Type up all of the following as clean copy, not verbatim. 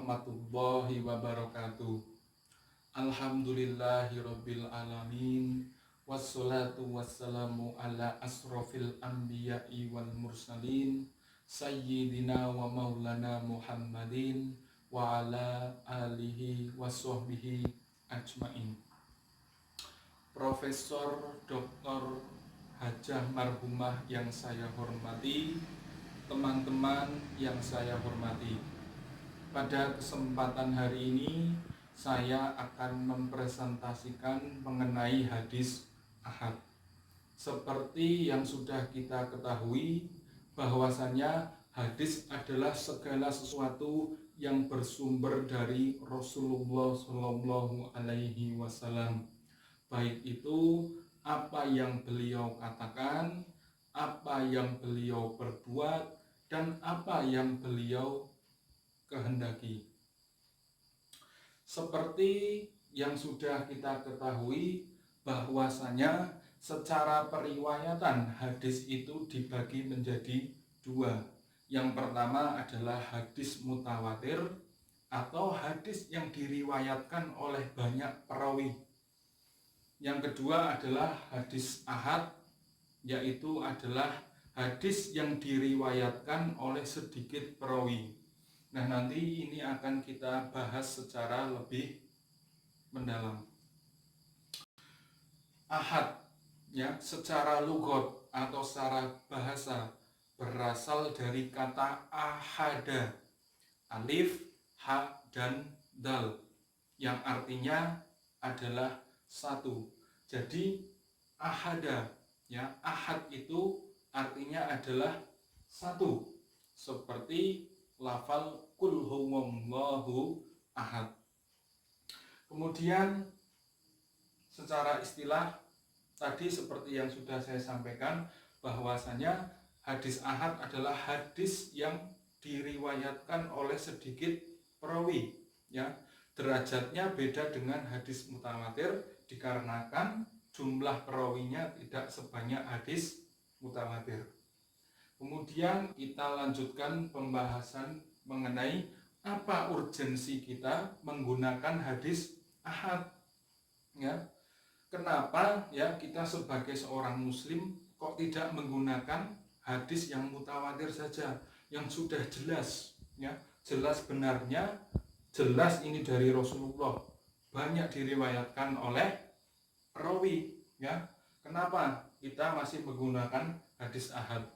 warahmatullahi wabarakatuh. Alhamdulillahirabbil alamin. Wassalatu wassalamu ala asrofil anbiya'i wal mursalin sayyidina wa maulana Muhammadin wa ala alihi wa sahbihi ajmain. Profesor Dr. Hajah Marhumah yang saya hormati, teman-teman yang saya hormati, pada kesempatan hari ini saya akan mempresentasikan mengenai hadis Ahad. Seperti yang sudah kita ketahui bahwasanya hadis adalah segala sesuatu yang bersumber dari Rasulullah Shallallahu Alaihi Wasallam. Baik itu apa yang beliau katakan, apa yang beliau perbuat, dan apa yang beliau kehendaki. Seperti yang sudah kita ketahui bahwasanya secara periwayatan hadis itu dibagi menjadi dua. Yang pertama adalah hadis mutawatir atau hadis yang diriwayatkan oleh banyak perawi. Yang kedua adalah hadis ahad, yaitu adalah hadis yang diriwayatkan oleh sedikit perawi. Nah, nanti ini akan kita bahas secara lebih mendalam. Ahad, ya, secara lugot atau secara bahasa berasal dari kata ahada, alif, ha, dan dal, yang artinya adalah satu. Jadi ahada, ya, ahad itu artinya adalah satu, seperti lafal kul huwallahu ahad. Kemudian secara istilah tadi seperti yang sudah saya sampaikan bahwasanya hadis ahad adalah hadis yang diriwayatkan oleh sedikit perawi, ya. Derajatnya beda dengan hadis mutawatir dikarenakan jumlah perawinya tidak sebanyak hadis mutawatir. Kemudian kita lanjutkan pembahasan mengenai apa urgensi kita menggunakan hadis ahad, ya. Kenapa ya kita sebagai seorang muslim kok tidak menggunakan hadis yang mutawatir saja, yang sudah jelas, ya, jelas benarnya, jelas ini dari Rasulullah, banyak diriwayatkan oleh perawi, ya. Kenapa kita masih menggunakan hadis ahad?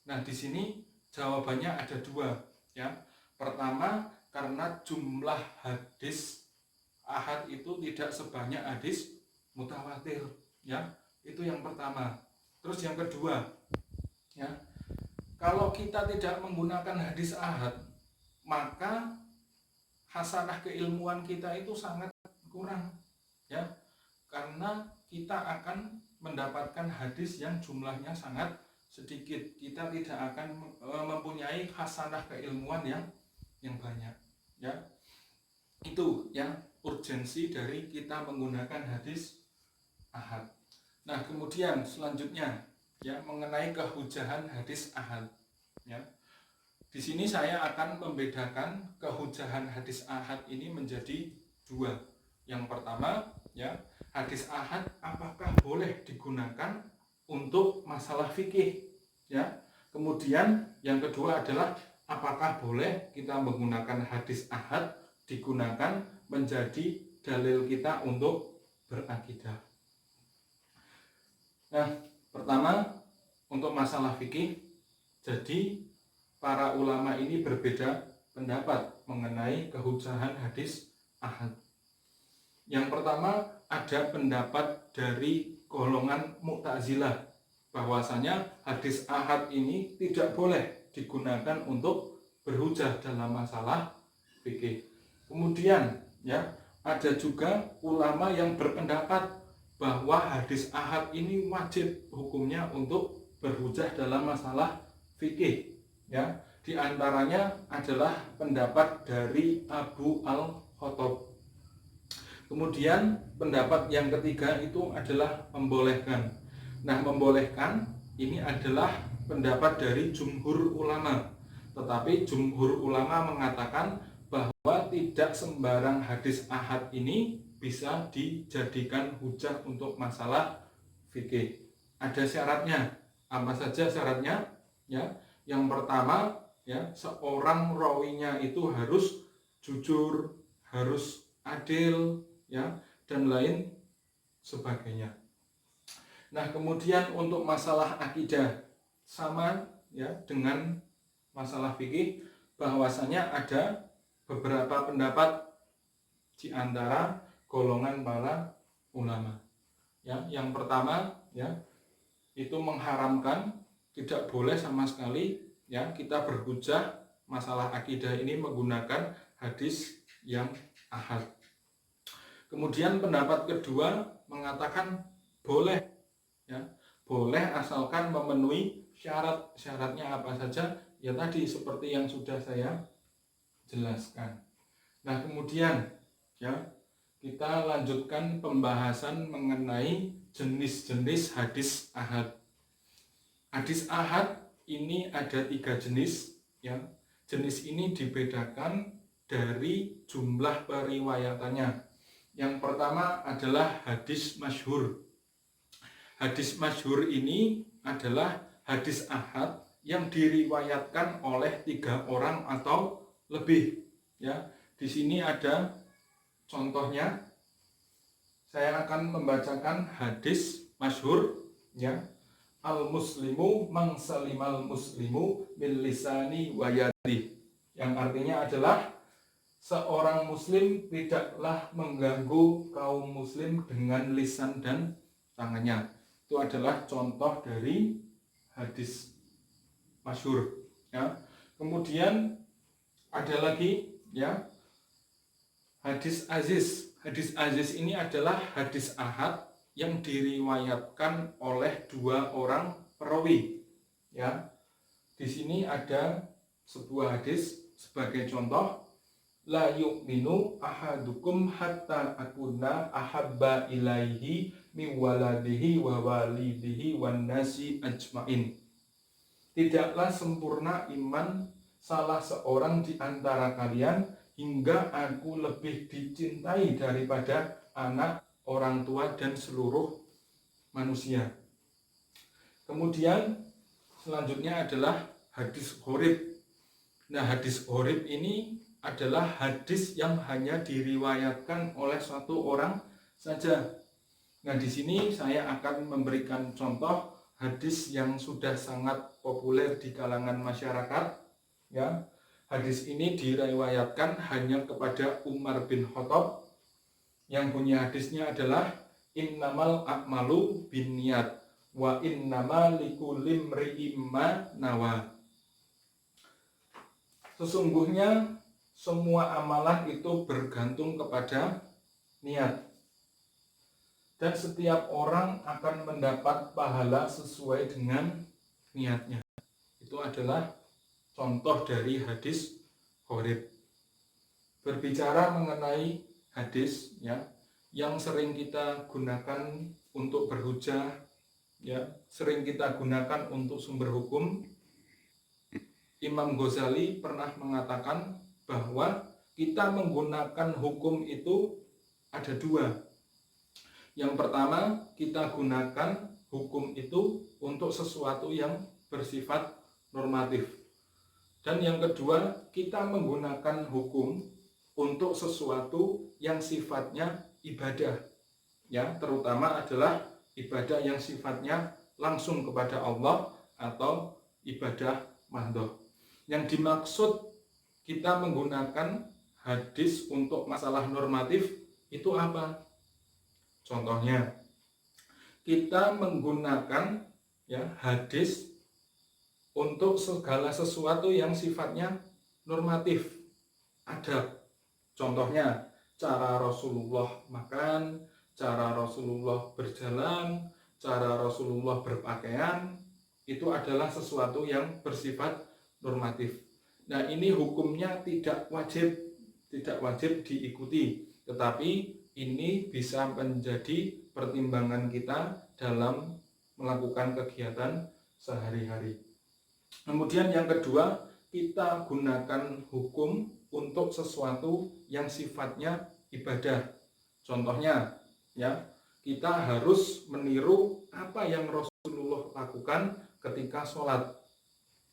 Nah, di sini jawabannya ada dua, ya. Pertama, karena jumlah hadis ahad itu tidak sebanyak hadis mutawatir, ya. Itu yang pertama. Terus yang kedua, ya, kalau kita tidak menggunakan hadis ahad, maka hasanah keilmuan kita itu sangat kurang, ya. Karena kita akan mendapatkan hadis yang jumlahnya sangat sedikit. Kita tidak akan mempunyai hasanah keilmuan yang banyak, ya. Itu yang urgensi dari kita menggunakan hadis ahad. Nah, kemudian selanjutnya, ya, mengenai kehujahan hadis ahad, ya. Di sini saya akan membedakan kehujahan hadis ahad ini menjadi dua. Yang pertama, ya, hadis ahad apakah boleh digunakan untuk masalah fikih, ya. Kemudian yang kedua adalah apakah boleh kita menggunakan hadis ahad digunakan menjadi dalil kita untuk berakidah. Nah, pertama untuk masalah fikih, jadi para ulama ini berbeda pendapat mengenai kehujahan hadis ahad. Yang pertama ada pendapat dari golongan Mu'tazilah bahwasanya hadis ahad ini tidak boleh digunakan untuk berhujah dalam masalah fikih. Kemudian, ya, ada juga ulama yang berpendapat bahwa hadis ahad ini wajib hukumnya untuk berhujah dalam masalah fikih, ya. Di antaranya adalah pendapat dari Abu Al-Khattab. Kemudian pendapat yang ketiga itu adalah membolehkan. Nah, membolehkan ini adalah pendapat dari jumhur ulama. Tetapi jumhur ulama mengatakan bahwa tidak sembarang hadis ahad ini bisa dijadikan hujah untuk masalah fikih. Ada syaratnya. Apa saja syaratnya? Ya, yang pertama, ya, seorang rawinya itu harus jujur, harus adil, ya, dan lain sebagainya. Nah, kemudian untuk masalah akidah sama ya dengan masalah fikih, bahwasanya ada beberapa pendapat di antara golongan para ulama. Ya, yang pertama ya itu mengharamkan, tidak boleh sama sekali ya kita berhujah masalah akidah ini menggunakan hadis yang ahad. Kemudian pendapat kedua mengatakan boleh ya, boleh asalkan memenuhi syarat. Syaratnya apa saja? Ya tadi seperti yang sudah saya jelaskan. Nah, kemudian ya kita lanjutkan pembahasan mengenai jenis-jenis hadis ahad. Hadis ahad ini ada 3 jenis ya. Jenis ini dibedakan dari jumlah periwayatannya. Yang pertama adalah hadis masyhur. Hadis masyhur ini adalah hadis ahad yang diriwayatkan oleh 3 orang atau lebih ya. Di sini ada contohnya. Saya akan membacakan hadis masyhur ya. Al-muslimu mangsalimal muslimu bil lisani wa yadih. Yang artinya adalah seorang muslim tidaklah mengganggu kaum muslim dengan lisan dan tangannya. Itu adalah contoh dari hadis masyhur ya. Kemudian ada lagi ya hadis aziz. Hadis aziz ini adalah hadis ahad yang diriwayatkan oleh 2 orang perawi ya. Di sini ada sebuah hadis sebagai contoh, la yu'minu ahadukum hatta akuna ahabba ilaihi min waladihi wa walidihi wan nasi ajmain. Tidaklah sempurna iman salah seorang di antara kalian hingga aku lebih dicintai daripada anak, orang tua, dan seluruh manusia. Kemudian selanjutnya adalah hadis gharib. Nah, hadis gharib ini adalah hadis yang hanya diriwayatkan oleh 1 orang saja. Nah, di sini saya akan memberikan contoh hadis yang sudah sangat populer di kalangan masyarakat ya. Hadis ini diriwayatkan hanya kepada Umar bin Khattab. Yang punya hadisnya adalah innamal a'malu binniyat wa innama likulli imri'in ma nawa. Sesungguhnya semua amalan itu bergantung kepada niat. Dan setiap orang akan mendapat pahala sesuai dengan niatnya. Itu adalah contoh dari hadis gharib. Berbicara mengenai hadis ya yang sering kita gunakan untuk berhujah ya, sering kita gunakan untuk sumber hukum, Imam Ghazali pernah mengatakan bahwa kita menggunakan hukum itu ada 2. Yang pertama, kita gunakan hukum itu untuk sesuatu yang bersifat normatif. Dan yang kedua, kita menggunakan hukum untuk sesuatu yang sifatnya ibadah. Ya, terutama adalah ibadah yang sifatnya langsung kepada Allah atau ibadah mahdhah. Yang dimaksud kita menggunakan hadis untuk masalah normatif itu apa? Contohnya, kita menggunakan ya hadis untuk segala sesuatu yang sifatnya normatif, adab. Contohnya, cara Rasulullah makan, cara Rasulullah berjalan, cara Rasulullah berpakaian, itu adalah sesuatu yang bersifat normatif. Nah, ini hukumnya tidak wajib diikuti, tetapi ini bisa menjadi pertimbangan kita dalam melakukan kegiatan sehari-hari. Kemudian yang kedua, kita gunakan hukum untuk sesuatu yang sifatnya ibadah. Contohnya, ya, kita harus meniru apa yang Rasulullah lakukan ketika sholat.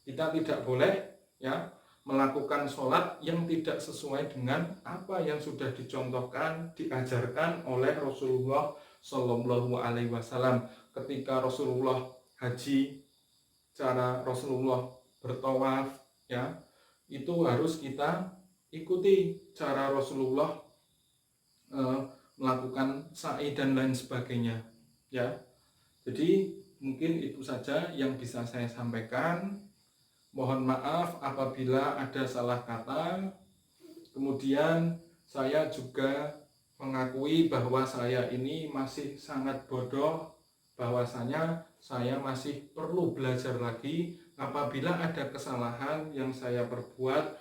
Kita tidak boleh, ya, melakukan sholat yang tidak sesuai dengan apa yang sudah dicontohkan, diajarkan oleh Rasulullah Shallallahu Alaihi Wasallam. Ketika Rasulullah haji, cara Rasulullah bertawaf, ya, itu harus kita ikuti cara Rasulullah melakukan sa'i dan lain sebagainya, ya. Jadi mungkin itu saja yang bisa saya sampaikan. Mohon maaf apabila ada salah kata. Kemudian saya juga mengakui bahwa saya ini masih sangat bodoh, bahwasanya saya masih perlu belajar lagi. Apabila ada kesalahan yang saya perbuat,